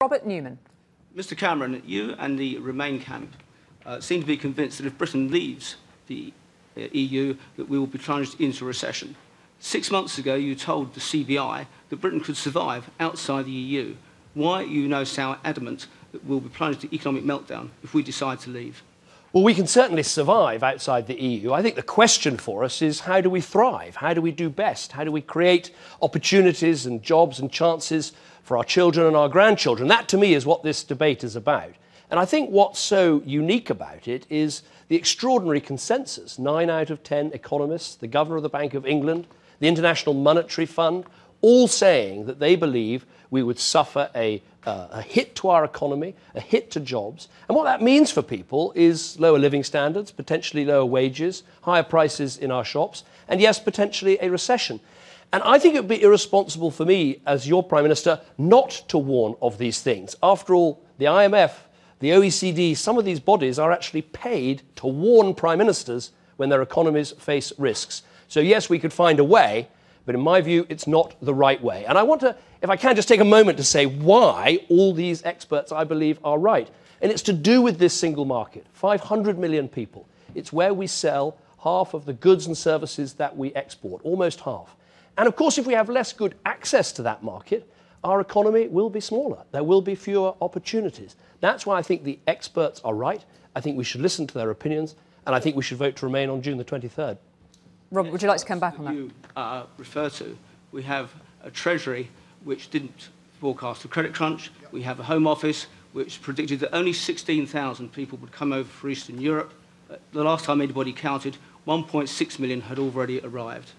Robert Newman. Mr Cameron, you and the Remain camp seem to be convinced that if Britain leaves the EU, that we will be plunged into recession. 6 months ago, you told the CBI that Britain could survive outside the EU. Why are you now so adamant that we'll be plunged into economic meltdown if we decide to leave? Well, we can certainly survive outside the EU. I think the question for us is, how do we thrive? How do we do best? How do we create opportunities and jobs and chances for our children and our grandchildren? That, to me, is what this debate is about. And I think what's so unique about it is the extraordinary consensus. 9 out of 10 economists, the Governor of the Bank of England, the International Monetary Fund, all saying that they believe we would suffer a hit to our economy, a hit to jobs. And what that means for people is lower living standards, potentially lower wages, higher prices in our shops, and yes, potentially a recession. And I think it would be irresponsible for me, as your Prime Minister, not to warn of these things. After all, the IMF, the OECD, some of these bodies are actually paid to warn Prime Ministers when their economies face risks. So yes, we could find a way, but in my view, it's not the right way. And I want to, if I can, just take a moment to say why all these experts, I believe, are right. And it's to do with this single market. 500 million people. It's where we sell half of the goods and services that we export, almost half. And of course, if we have less good access to that market, our economy will be smaller. There will be fewer opportunities. That's why I think the experts are right. I think we should listen to their opinions, and I think we should vote to remain on June the 23rd. Robert, would you like to come back on that? You refer to, we have a Treasury which didn't forecast a credit crunch. Yep. We have a Home Office which predicted that only 16,000 people would come over from Eastern Europe. The last time anybody counted, 1.6 million had already arrived.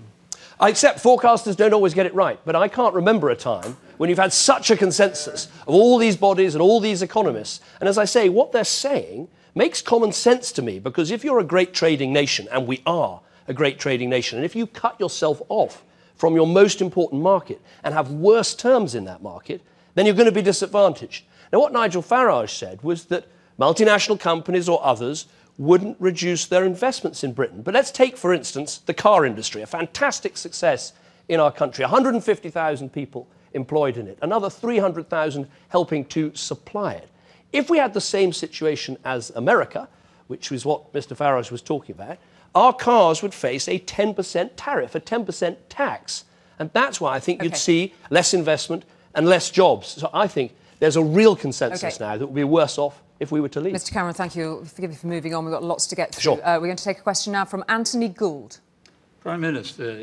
I accept forecasters don't always get it right, but I can't remember a time when you've had such a consensus of all these bodies and all these economists. And as I say, what they're saying makes common sense to me, because if you're a great trading nation, and we are a great trading nation, and if you cut yourself off from your most important market and have worse terms in that market, then you're going to be disadvantaged. Now, what Nigel Farage said was that multinational companies or others wouldn't reduce their investments in Britain. But let's take, for instance, the car industry, a fantastic success in our country, 150,000 people employed in it, another 300,000 helping to supply it. If we had the same situation as America, which was what Mr. Farage was talking about, our cars would face a 10% tariff, a 10% tax. And that's why I think you'd see less investment and less jobs. So I think there's a real consensus now that we'd be worse off if we were to leave. Mr Cameron, thank you. Forgive me for moving on. We've got lots to get through. Sure. We're going to take a question now from Anthony Gould. Prime Minister,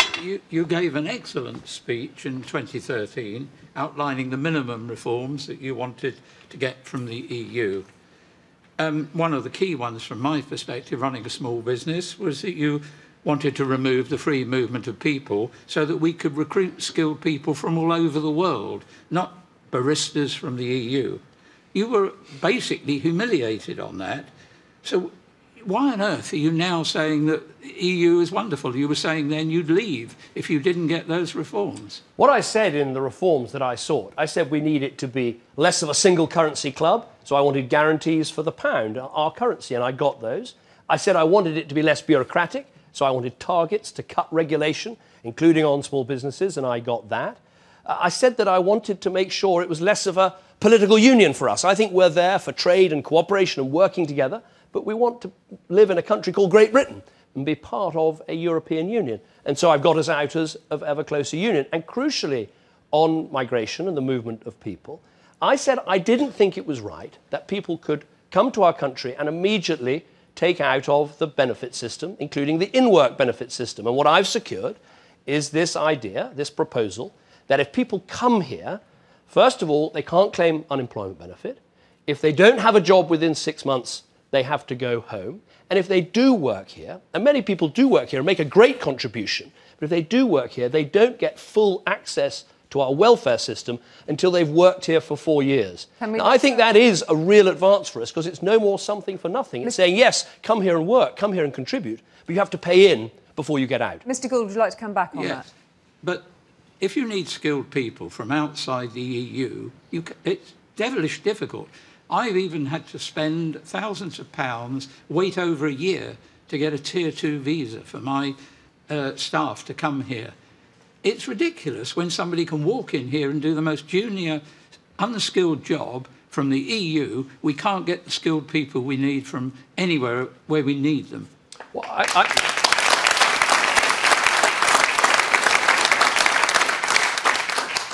you gave an excellent speech in 2013 outlining the minimum reforms that you wanted to get from the EU. One of the key ones from my perspective, running a small business, was that you wanted to remove the free movement of people so that we could recruit skilled people from all over the world, not baristas from the EU. You were basically humiliated on that. So why on earth are you now saying that the EU is wonderful? You were saying then you'd leave if you didn't get those reforms. What I said in the reforms that I sought, I said we need it to be less of a single currency club. So I wanted guarantees for the pound, our currency, and I got those. I said I wanted it to be less bureaucratic. So I wanted targets to cut regulation, including on small businesses, and I got that. I said that I wanted to make sure it was less of a political union for us. I think we're there for trade and cooperation and working together, but we want to live in a country called Great Britain and be part of a European Union. And so I've got us out of ever closer union. And crucially, on migration and the movement of people, I said I didn't think it was right that people could come to our country and immediately take out of the benefit system, including the in-work benefit system. And what I've secured is this idea, this proposal, that if people come here, first of all, they can't claim unemployment benefit. If they don't have a job within 6 months, they have to go home. And if they do work here, and many people do work here and make a great contribution, but if they do work here, they don't get full access to our welfare system until they've worked here for 4 years. Now, I think that is a real advance for us, because it's no more something for nothing. It's saying, yes, come here and work, come here and contribute, but you have to pay in before you get out. Mr Gould, would you like to come back on that? But if you need skilled people from outside the EU, it's devilish difficult. I've even had to spend thousands of pounds, wait over a year to get a Tier 2 visa for my staff to come here. It's ridiculous when somebody can walk in here and do the most junior unskilled job from the EU, we can't get the skilled people we need from anywhere where we need them. Well,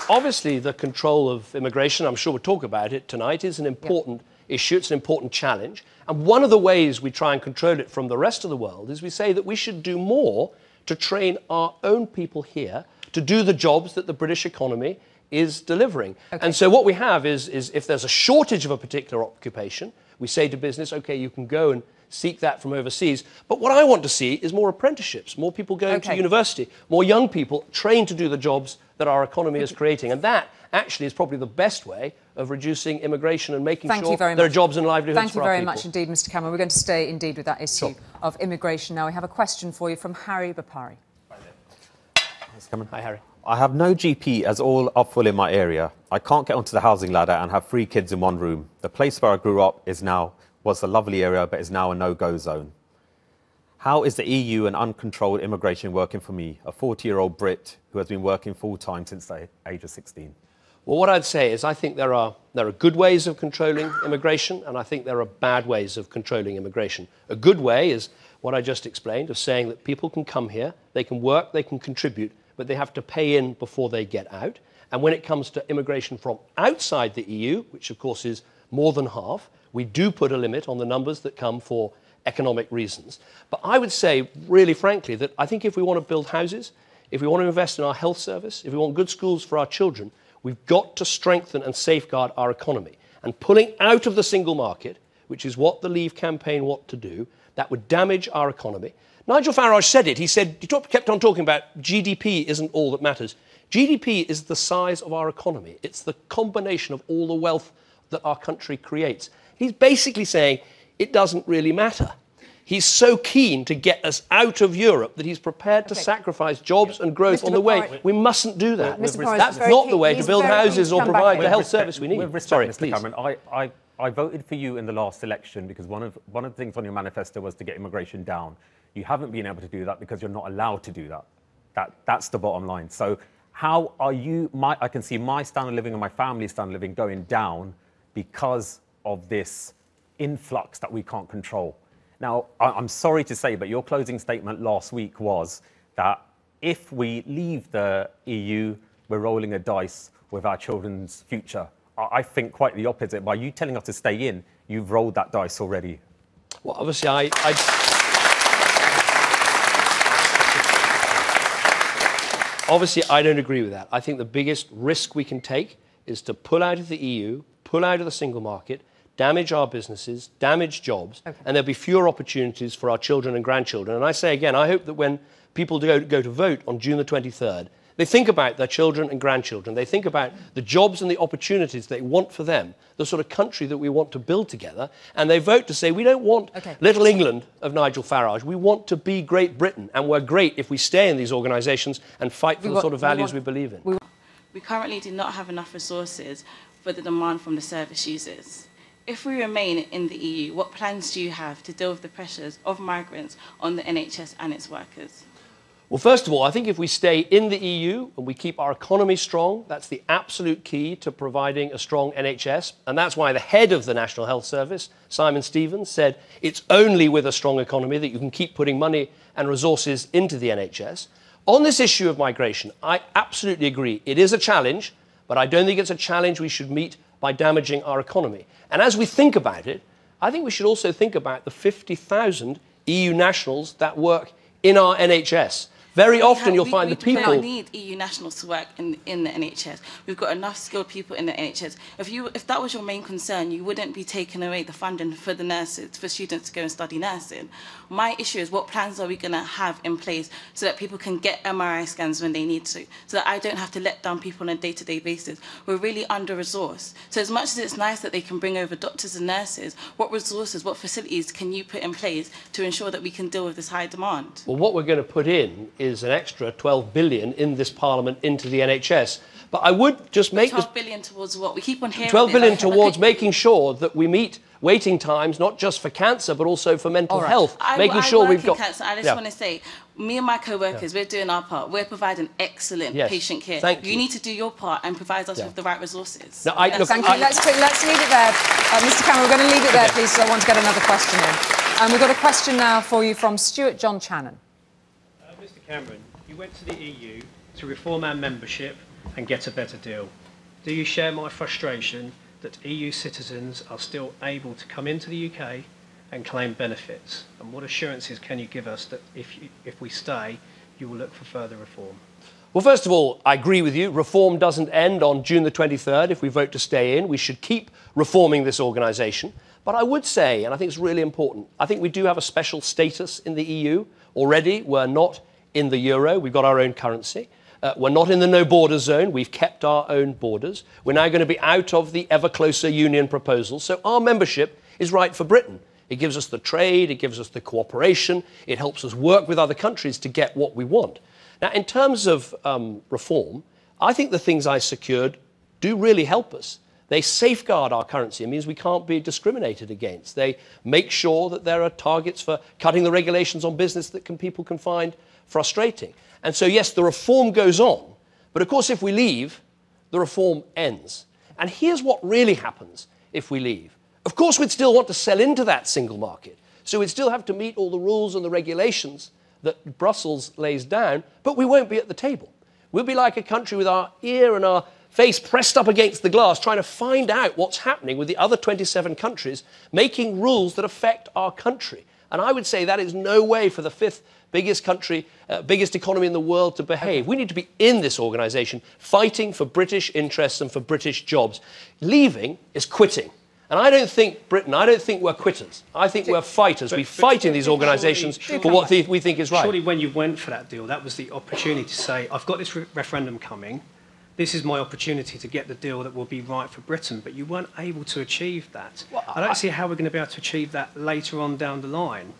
obviously, the control of immigration, I'm sure we'll talk about it tonight, is an important issue. It's an important challenge. And one of the ways we try and control it from the rest of the world is we say that we should do more to train our own people here to do the jobs that the British economy is delivering. Okay. And so what we have is if there's a shortage of a particular occupation, we say to business, OK, you can go and seek that from overseas. But what I want to see is more apprenticeships, more people going to university, more young people trained to do the jobs that our economy is creating. And that actually is probably the best way of reducing immigration and making sure there are jobs and livelihoods for our people. Thank you very much indeed, Mr Cameron. We're going to stay indeed with that issue of immigration now. We have a question for you from Harry Bapari. Mr Cameron. Hi, Harry. I have no GP as all are full in my area. I can't get onto the housing ladder and have 3 kids in one room. The place where I grew up was a lovely area, but is now a no-go zone. How is the EU and uncontrolled immigration working for me, a 40-year-old Brit who has been working full-time since the age of 16? Well, what I'd say is I think there are good ways of controlling immigration, and I think there are bad ways of controlling immigration. A good way is what I just explained, of saying that people can come here, they can work, they can contribute, but they have to pay in before they get out. And when it comes to immigration from outside the EU, which of course is more than half, we do put a limit on the numbers that come for economic reasons. But I would say, really frankly, that I think if we want to build houses, if we want to invest in our health service, if we want good schools for our children, we've got to strengthen and safeguard our economy. And pulling out of the single market, which is what the Leave campaign want to do, that would damage our economy. Nigel Farage said it. He kept on talking about GDP isn't all that matters. GDP is the size of our economy. It's the combination of all the wealth that our country creates. He's basically saying it doesn't really matter. He's so keen to get us out of Europe that he's prepared to sacrifice jobs and growth on the way. We mustn't do that. That's not the way to build houses or provide the health service we need. With respect, Mr. Cameron, I voted for you in the last election because one of the things on your manifesto was to get immigration down. You haven't been able to do that because you're not allowed to do that. That's the bottom line. So how are you... I can see my standard of living and my family's standard of living going down because of this influx that we can't control. Now, I'm sorry to say, but your closing statement last week was that if we leave the EU, we're rolling a dice with our children's future. I think quite the opposite. By you telling us to stay in, you've rolled that dice already. Well, obviously, Obviously, I don't agree with that. I think the biggest risk we can take is to pull out of the EU, pull out of the single market, damage our businesses, damage jobs, and there'll be fewer opportunities for our children and grandchildren. And I say again, I hope that when people go to vote on June the 23rd, they think about their children and grandchildren. They think about the jobs and the opportunities they want for them, the sort of country that we want to build together, and they vote to say, we don't want little England of Nigel Farage. We want to be Great Britain, and we're great if we stay in these organisations and fight for the sort of values we believe in. We currently do not have enough resources for the demand from the service users. If we remain in the EU, what plans do you have to deal with the pressures of migrants on the NHS and its workers? Well, first of all, I think if we stay in the EU and we keep our economy strong, that's the absolute key to providing a strong NHS. And that's why the head of the National Health Service, Simon Stevens, said it's only with a strong economy that you can keep putting money and resources into the NHS. On this issue of migration, I absolutely agree. It is a challenge, but I don't think it's a challenge we should meet by damaging our economy. And as we think about it, I think we should also think about the 50,000 EU nationals that work in our NHS. Very often you'll find the people... We don't need EU nationals to work in the NHS. We've got enough skilled people in the NHS. If that was your main concern, you wouldn't be taking away the funding for the nurses, for students to go and study nursing. My issue is what plans are we going to have in place so that people can get MRI scans when they need to, so that I don't have to let down people on a day-to-day basis. We're really under-resourced. So as much as it's nice that they can bring over doctors and nurses, what resources, what facilities can you put in place to ensure that we can deal with this high demand? Well, what we're going to put in is an extra 12 billion in this Parliament into the NHS. But I would just make 12 billion towards what? We keep on hearing 12 billion towards making sure that we meet waiting times, not just for cancer, but also for mental health. Making sure we've got... cancer. I just want to say, Me and my co-workers, we're doing our part. We're providing excellent patient care. Thank you. You need to do your part and provide us with the right resources. No, Thank you. Let's leave it there. Mr. Cameron, we're going to leave it there, please, so I want to get another question in. And we've got a question now for you from Stuart John Channon. Mr. Cameron, you went to the EU to reform our membership and get a better deal. Do you share my frustration that EU citizens are still able to come into the UK and claim benefits? And what assurances can you give us that if we stay, you will look for further reform? Well, first of all, I agree with you. Reform doesn't end on June the 23rd if we vote to stay in. We should keep reforming this organisation. But I would say, and I think it's really important, I think we do have a special status in the EU already. We're not in the euro. We've got our own currency. We're not in the no-border zone. We've kept our own borders. We're now going to be out of the ever-closer union proposal. So our membership is right for Britain. It gives us the trade, it gives us the cooperation, it helps us work with other countries to get what we want. Now, in terms of reform, I think the things I secured do really help us. They safeguard our currency. It means we can't be discriminated against. They make sure that there are targets for cutting the regulations on business that people can find frustrating. And so, yes, the reform goes on. But, of course, if we leave, the reform ends. And here's what really happens if we leave. Of course, we'd still want to sell into that single market. So we'd still have to meet all the rules and the regulations that Brussels lays down, but we won't be at the table. We'll be like a country with our ear and our face pressed up against the glass, trying to find out what's happening with the other 27 countries, making rules that affect our country. And I would say that is no way for the fifth biggest country, biggest economy in the world to behave. We need to be in this organisation, fighting for British interests and for British jobs. Leaving is quitting. And I don't think we're quitters. I think we're fighters. We fight in these organisations for what we think is right. Surely when you went for that deal, that was the opportunity to say, I've got this referendum coming. This is my opportunity to get the deal that will be right for Britain. But you weren't able to achieve that. Well, I don't see how we're going to be able to achieve that later on down the line.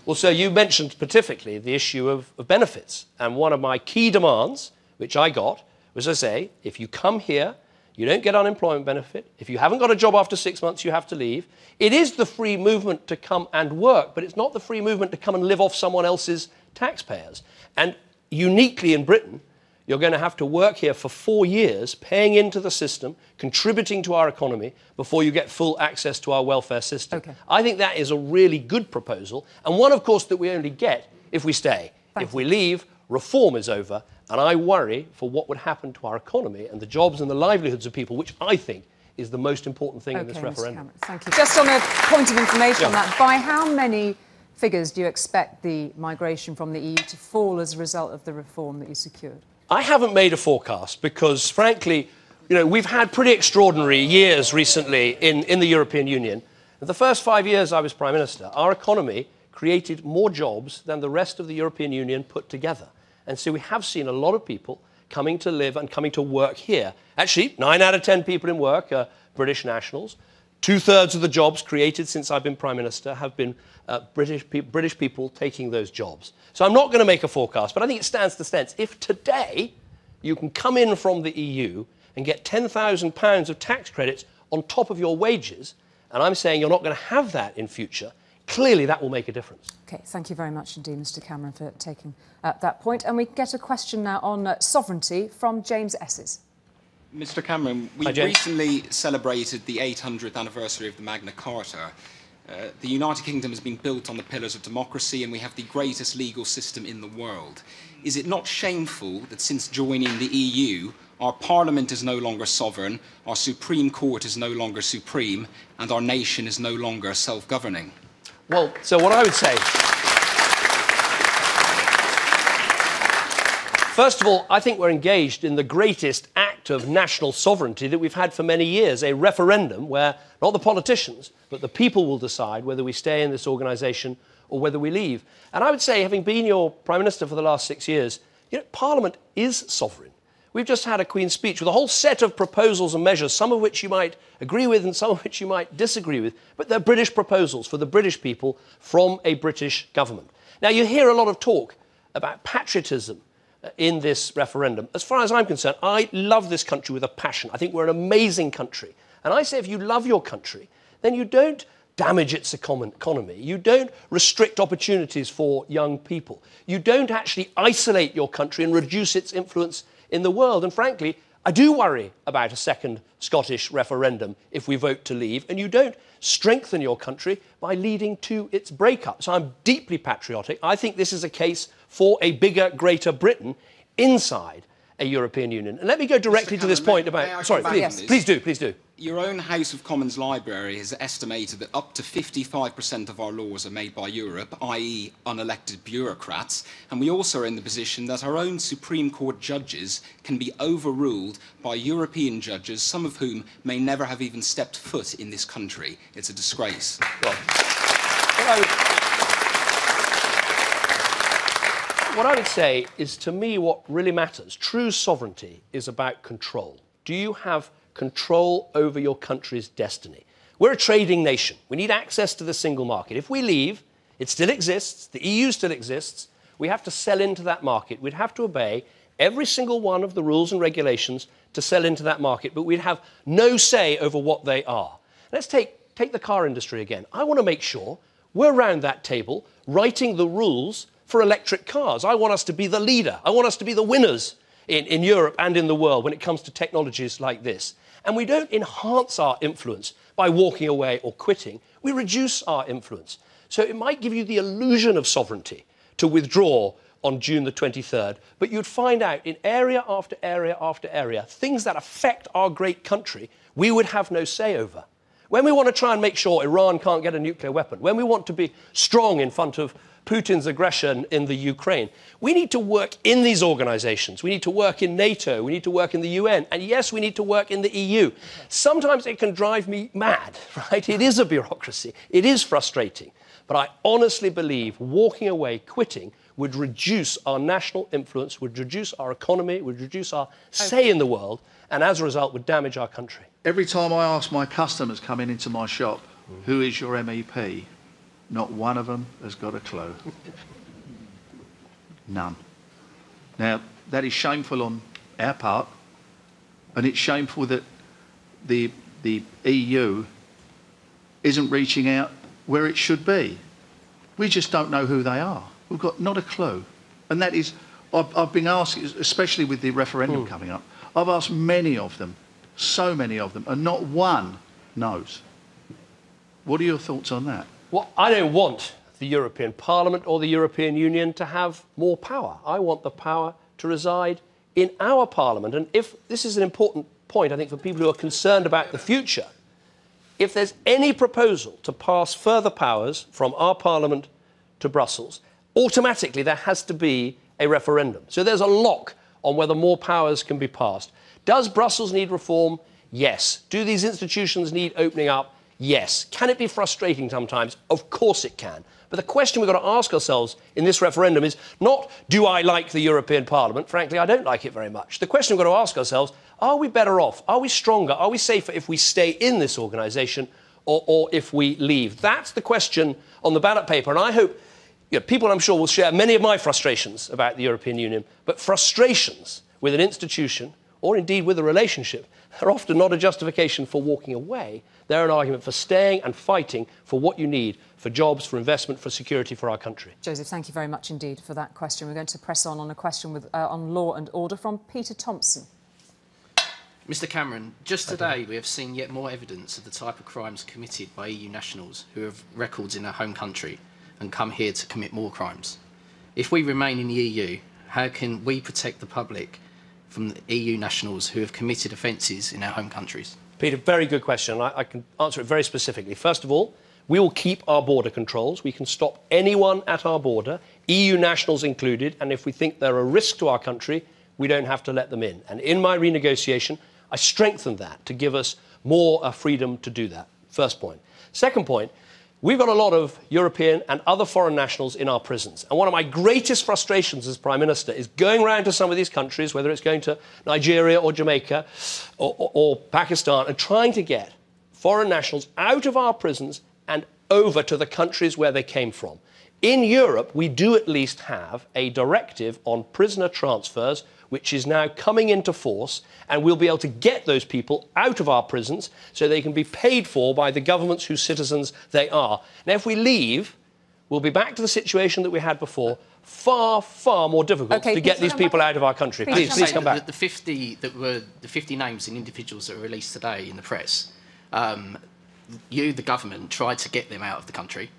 Well, sir, you mentioned specifically the issue of benefits. And one of my key demands, which I got, was to say, if you come here, you don't get unemployment benefit. If you haven't got a job after 6 months, you have to leave. It is the free movement to come and work, but it's not the free movement to come and live off someone else's taxpayers. And uniquely in Britain, you're going to have to work here for 4 years, paying into the system, contributing to our economy, before you get full access to our welfare system. Okay. I think that is a really good proposal, and one, of course, that we only get if we stay. If we leave, reform is over, and I worry for what would happen to our economy and the jobs and the livelihoods of people, which I think is the most important thing in this referendum. Mr. Cameron, thank you. Just on a point of information on that, by how many figures do you expect the migration from the EU to fall as a result of the reform that you secured? I haven't made a forecast because, frankly, we've had pretty extraordinary years recently in the European Union. In the first 5 years I was Prime Minister, our economy created more jobs than the rest of the European Union put together. And so we have seen a lot of people coming to live and coming to work here. Actually, 9 out of 10 people in work are British nationals. 2/3 of the jobs created since I've been Prime Minister have been British people taking those jobs. So I'm not going to make a forecast, but I think it stands to sense. If today you can come in from the EU and get £10,000 of tax credits on top of your wages, and I'm saying you're not going to have that in future, clearly that will make a difference. OK, thank you very much indeed, Mr Cameron, for taking that point. And we get a question now on sovereignty from James Esses. Mr Cameron, we recently celebrated the 800th anniversary of the Magna Carta. The United Kingdom has been built on the pillars of democracy, and we have the greatest legal system in the world. Is it not shameful that since joining the EU, our Parliament is no longer sovereign, our Supreme Court is no longer supreme, and our nation is no longer self-governing? Well, so what I would say... First of all, I think we're engaged in the greatest act of national sovereignty that we've had for many years, a referendum where not the politicians, but the people will decide whether we stay in this organisation or whether we leave. And I would say, having been your Prime Minister for the last 6 years, Parliament is sovereign. We've just had a Queen's speech with a whole set of proposals and measures, some of which you might agree with and some of which you might disagree with, but they're British proposals for the British people from a British government. Now, you hear a lot of talk about patriotism in this referendum. As far as I'm concerned, I love this country with a passion. I think we're an amazing country. And I say if you love your country, then you don't damage its economy. You don't restrict opportunities for young people. You don't actually isolate your country and reduce its influence in the world. And frankly, I do worry about a second Scottish referendum if we vote to leave, and you don't strengthen your country by leading to its breakup. So I'm deeply patriotic. I think this is a case for a bigger, greater Britain inside a European Union. And let me go directly to this point about... Sorry, please do. Your own House of Commons library has estimated that up to 55% of our laws are made by Europe, i.e. unelected bureaucrats, and we also are in the position that our own Supreme Court judges can be overruled by European judges, some of whom may never have even stepped foot in this country. It's a disgrace. What I would say is, to me, what really matters, true sovereignty, is about control. Do you have control over your country's destiny? We're a trading nation. We need access to the single market. If we leave, it still exists, the EU still exists, we have to sell into that market. We'd have to obey every single one of the rules and regulations to sell into that market, but we'd have no say over what they are. Let's take the car industry again. I want to make sure we're round that table writing the rules for electric cars. I want us to be the leader. I want us to be the winners in Europe and in the world when it comes to technologies like this. And we don't enhance our influence by walking away or quitting. We reduce our influence. So it might give you the illusion of sovereignty to withdraw on June the 23rd, but you'd find out in area after area after area, things that affect our great country, we would have no say over. When we want to try and make sure Iran can't get a nuclear weapon, when we want to be strong in front of Putin's aggression in the Ukraine, we need to work in these organisations. We need to work in NATO. We need to work in the UN. And yes, we need to work in the EU. Sometimes it can drive me mad, right? It is a bureaucracy. It is frustrating. But I honestly believe walking away, quitting, would reduce our national influence, would reduce our economy, would reduce our say in the world, and as a result would damage our country. Every time I ask my customers coming into my shop, who is your MEP? Not one of them has got a clue. None. Now, that is shameful on our part, and it's shameful that the EU isn't reaching out where it should be. We just don't know who they are. We've got not a clue. And that is, I've been asked, especially with the referendum coming up, I've asked many of them, so many of them, and not one knows. What are your thoughts on that? Well, I don't want the European Parliament or the European Union to have more power. I want the power to reside in our Parliament. And if this is an important point, I think, for people who are concerned about the future, if there's any proposal to pass further powers from our Parliament to Brussels, automatically there has to be a referendum. So there's a lock on whether more powers can be passed. Does Brussels need reform? Yes. Do these institutions need opening up? Yes. Can it be frustrating sometimes? Of course it can. But the question we've got to ask ourselves in this referendum is not, do I like the European Parliament? Frankly, I don't like it very much. The question we've got to ask ourselves, are we better off? Are we stronger? Are we safer if we stay in this organisation or if we leave? That's the question on the ballot paper. And I hope people, I'm sure, will share many of my frustrations about the European Union, but frustrations with an institution, or indeed with a relationship, are often not a justification for walking away. They're an argument for staying and fighting for what you need, for jobs, for investment, for security for our country. Joseph, thank you very much indeed for that question. We're going to press on a question on law and order from Peter Thompson. Mr Cameron, just today we have seen yet more evidence of the type of crimes committed by EU nationals who have records in their home country and come here to commit more crimes. If we remain in the EU, how can we protect the public from the EU nationals who have committed offences in our home countries? Peter, very good question. I can answer it very specifically. First of all, we will keep our border controls. We can stop anyone at our border, EU nationals included, and if we think they're a risk to our country, we don't have to let them in. And in my renegotiation, I strengthened that to give us more freedom to do that. First point. Second point, we've got a lot of European and other foreign nationals in our prisons. And one of my greatest frustrations as Prime Minister is going around to some of these countries, whether it's going to Nigeria or Jamaica or Pakistan, and trying to get foreign nationals out of our prisons and over to the countries where they came from. In Europe, we do at least have a directive on prisoner transfers, which is now coming into force, and we'll be able to get those people out of our prisons so they can be paid for by the governments whose citizens they are. Now, if we leave, we'll be back to the situation that we had before, far, far more difficult to get these people out of our country. Please come back. The 50 names and individuals that were released today in the press, you, the government, tried to get them out of the country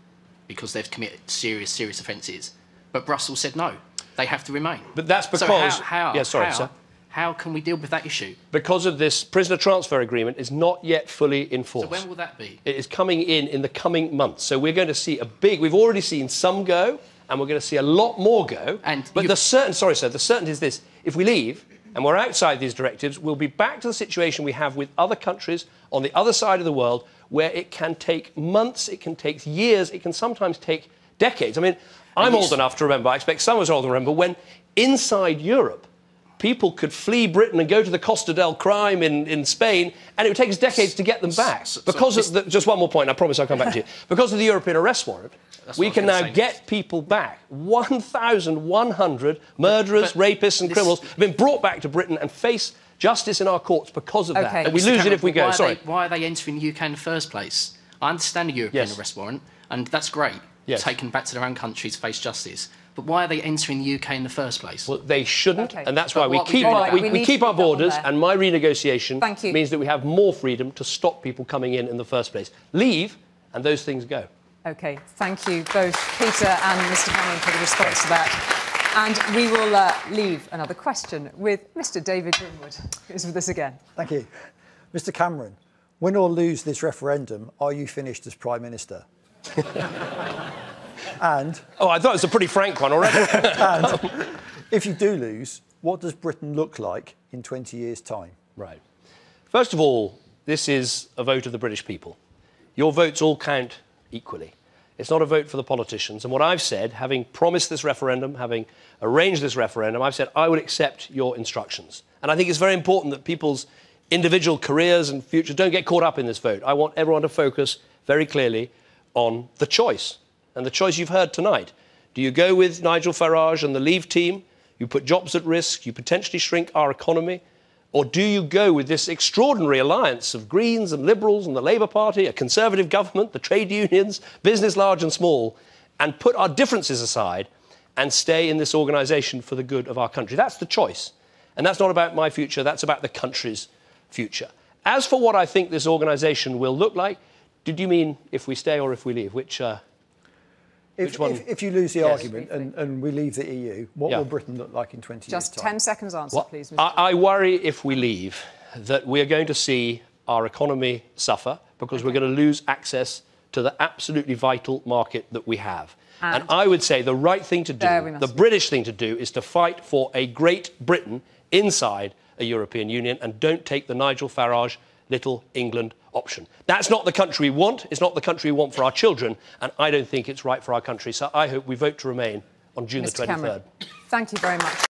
because they've committed serious offences. But Brussels said no, they have to remain. But that's because... So how can we deal with that issue? Because of this prisoner transfer agreement is not yet fully enforced. So when will that be? It is coming in the coming months. So we're going to see we've already seen some go, and we're going to see a lot more go. But the certainty is this: if we leave and we're outside these directives, we'll be back to the situation we have with other countries on the other side of the world, where it can take months, it can take years, it can sometimes take decades. I mean, I'm old enough to remember, I expect some of us are old enough to remember, when inside Europe, people could flee Britain and go to the Costa del Crime in Spain, and it would take us decades to get them back. Just one more point, I promise I'll come back to you. Because of the European arrest warrant, we can now get people back. 1,100 murderers, rapists and criminals have been brought back to Britain and face justice in our courts because of that. And we lose it if we go. Why are they entering the UK in the first place? I understand the European arrest warrant, and that's great. Taken back to their own countries, face justice. But why are they entering the UK in the first place? Well, they shouldn't, and that's why we keep our borders, and my renegotiation means that we have more freedom to stop people coming in the first place. Leave, and those things go. OK, thank you both, Peter and Mr Cameron, for the response to that. And we will leave another question with Mr David Grimwood, who's with us again. Thank you. Mr Cameron, win or lose this referendum, are you finished as Prime Minister? And... Oh, I thought it was a pretty frank one already. And if you do lose, what does Britain look like in 20 years' time? Right. First of all, this is a vote of the British people. Your votes all count equally. It's not a vote for the politicians. And what I've said, having promised this referendum, having arranged this referendum, I've said I would accept your instructions. And I think it's very important that people's individual careers and futures don't get caught up in this vote. I want everyone to focus very clearly on the choice. And the choice you've heard tonight. Do you go with Nigel Farage and the Leave team? You put jobs at risk, you potentially shrink our economy. Or do you go with this extraordinary alliance of Greens and Liberals and the Labour Party, a Conservative government, the trade unions, business large and small, and put our differences aside and stay in this organisation for the good of our country? That's the choice. And that's not about my future, that's about the country's future. As for what I think this organisation will look like, did you mean if we stay or if we leave? Which one? If you lose the argument and we leave the EU, what will Britain look like in 20 years' time? Just 10 seconds answer, please, Mr. I worry if we leave that we are going to see our economy suffer because we're going to lose access to the absolutely vital market that we have. And I would say the right thing to do, the British thing to do, is to fight for a great Britain inside a European Union and don't take the Nigel Farage Little England option. That's not the country we want. It's not the country we want for our children, and I don't think it's right for our country. So I hope we vote to remain on June the 23rd. Cameron, thank you very much.